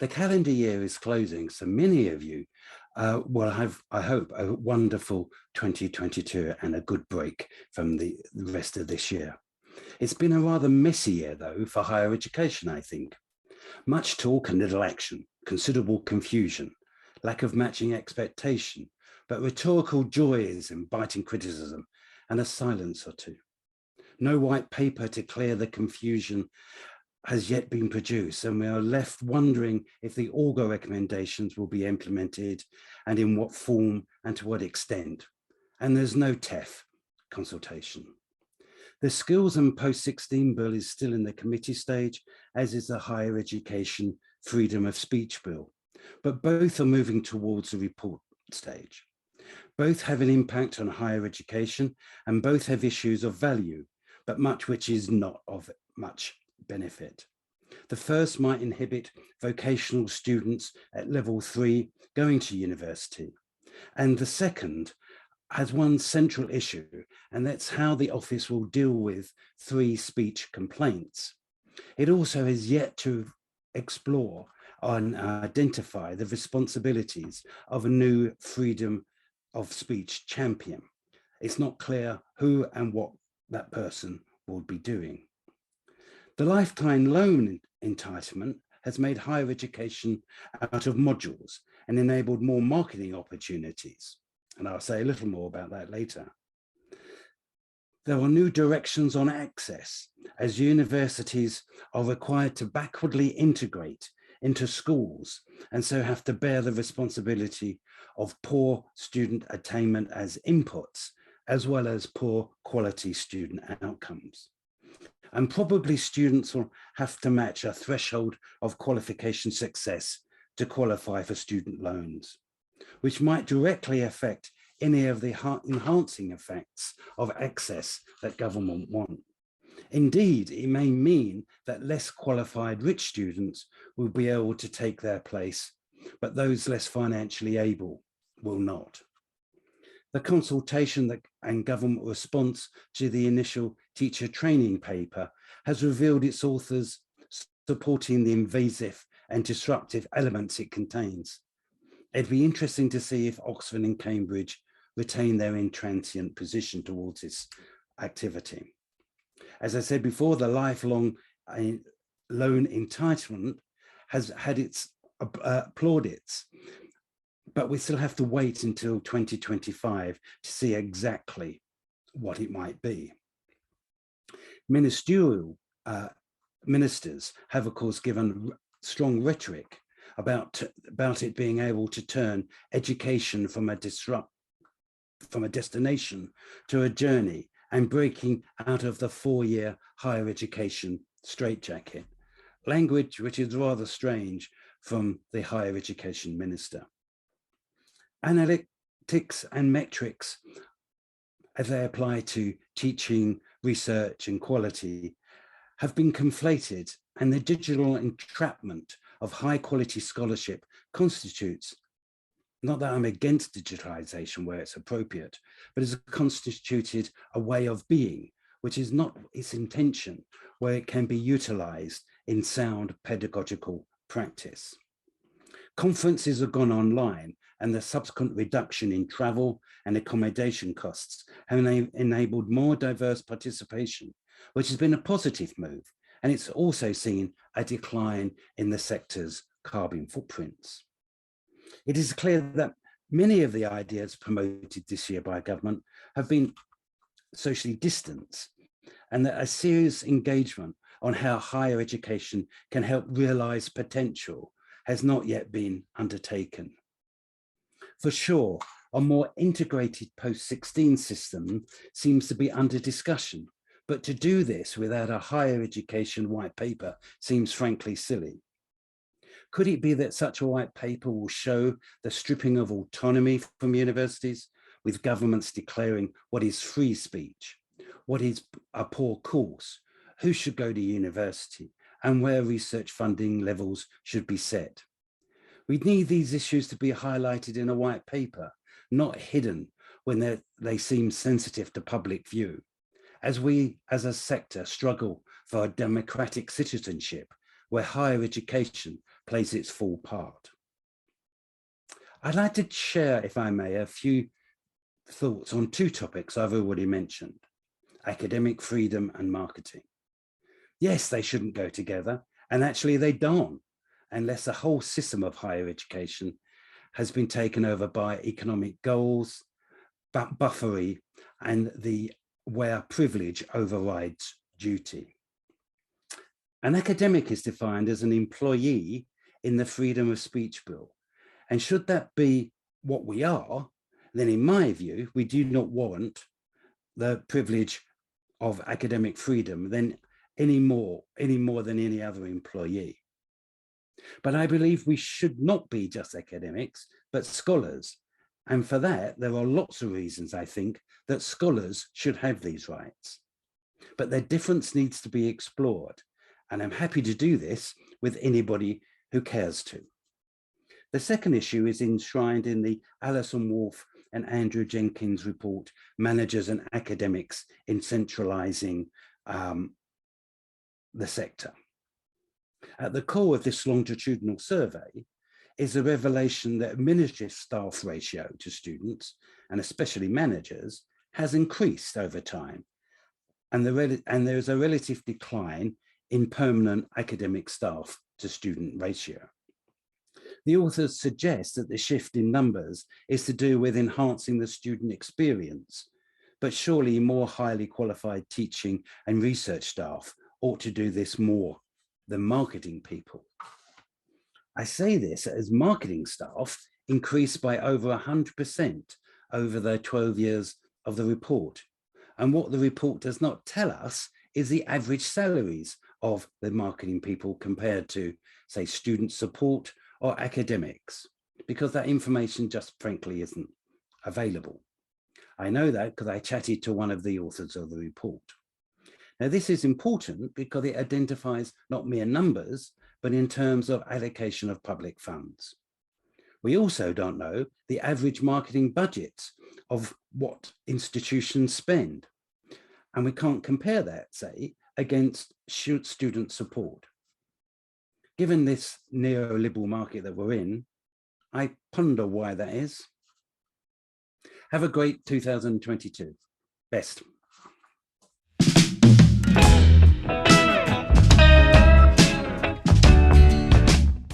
The calendar year is closing, so many of you will have, I hope, a wonderful 2022 and a good break from the rest of this year. It's been a rather messy year, though, for higher education, I think. Much talk and little action, considerable confusion, lack of matching expectation, but rhetorical joys and biting criticism, and a silence or two. No white paper to clear the confusion has yet been produced, and we are left wondering if the Augar recommendations will be implemented and in what form and to what extent. And there's no TEF consultation. The Skills and Post-16 bill is still in the committee stage, as is the Higher Education Freedom of Speech bill, but both are moving towards the report stage. Both have an impact on higher education and both have issues of value, but much which is not of much benefit. The first might inhibit vocational students at level 3 going to university, and the second has one central issue, and that's how the office will deal with 3 speech complaints. It also has yet to explore and identify the responsibilities of a new freedom of speech champion. It's not clear who and what that person will be doing. The lifetime loan entitlement has made higher education out of modules and enabled more marketing opportunities. And I'll say a little more about that later. There are new directions on access, as universities are required to backwardly integrate into schools and so have to bear the responsibility of poor student attainment as inputs, as well as poor quality student outcomes. And probably students will have to match a threshold of qualification success to qualify for student loans, which might directly affect any of the enhancing effects of access that government want. Indeed, it may mean that less qualified rich students will be able to take their place, but those less financially able will not. The consultation and government response to the initial teacher training paper has revealed its authors supporting the invasive and disruptive elements it contains. It'd be interesting to see if Oxford and Cambridge retain their intransient position towards this activity. As I said before, the lifelong loan entitlement has had its plaudits, but we still have to wait until 2025 to see exactly what it might be. Ministerial ministers have, of course, given strong rhetoric about it being able to turn education from a destination to a journey and breaking out of the 4-year higher education straitjacket, language which is rather strange from the higher education minister. Analytics and metrics, as they apply to teaching, research and quality, have been conflated, and the digital entrapment of high quality scholarship constitutes, not that I'm against digitalization where it's appropriate, but has constituted a way of being, which is not its intention, where it can be utilized in sound pedagogical practice. Conferences have gone online, and the subsequent reduction in travel and accommodation costs have enabled more diverse participation, which has been a positive move. And it's also seen a decline in the sector's carbon footprints. It is clear that many of the ideas promoted this year by government have been socially distanced, and that a serious engagement on how higher education can help realize potential has not yet been undertaken. For sure, a more integrated post-16 system seems to be under discussion, but to do this without a higher education white paper seems frankly silly. Could it be that such a white paper will show the stripping of autonomy from universities, with governments declaring what is free speech, what is a poor course, who should go to university, and where research funding levels should be set? We need these issues to be highlighted in a white paper, not hidden when they seem sensitive to public view, as we as a sector struggle for a democratic citizenship where higher education plays its full part. I'd like to share, if I may, a few thoughts on two topics I've already mentioned: academic freedom and marketing. Yes, they shouldn't go together, and actually they don't, unless the whole system of higher education has been taken over by economic goals, buffery, and where privilege overrides duty. An academic is defined as an employee in the freedom of speech bill. And should that be what we are, then in my view, we do not warrant the privilege of academic freedom than any more than any other employee. But I believe we should not be just academics, but scholars. And for that, there are lots of reasons, I think, that scholars should have these rights. But their difference needs to be explored. And I'm happy to do this with anybody who cares to. The second issue is enshrined in the Alison Wolfe and Andrew Jenkins report, Managers and Academics in Centralizing the Sector. At the core of this longitudinal survey is the revelation that administrative staff ratio to students, and especially managers, has increased over time. And there is a relative decline in permanent academic staff to student ratio. The authors suggest that the shift in numbers is to do with enhancing the student experience, but surely more highly qualified teaching and research staff ought to do this more than marketing people. I say this as marketing staff increased by over 100% over the 12 years of the report. And what the report does not tell us is the average salaries of the marketing people compared to, say, student support or academics, because that information just frankly isn't available. I know that because I chatted to one of the authors of the report. Now, this is important because it identifies not mere numbers, but in terms of allocation of public funds. We also don't know the average marketing budgets of what institutions spend. And we can't compare that, say, against student support. Given this neoliberal market that we're in, I ponder why that is. Have a great 2022. Best.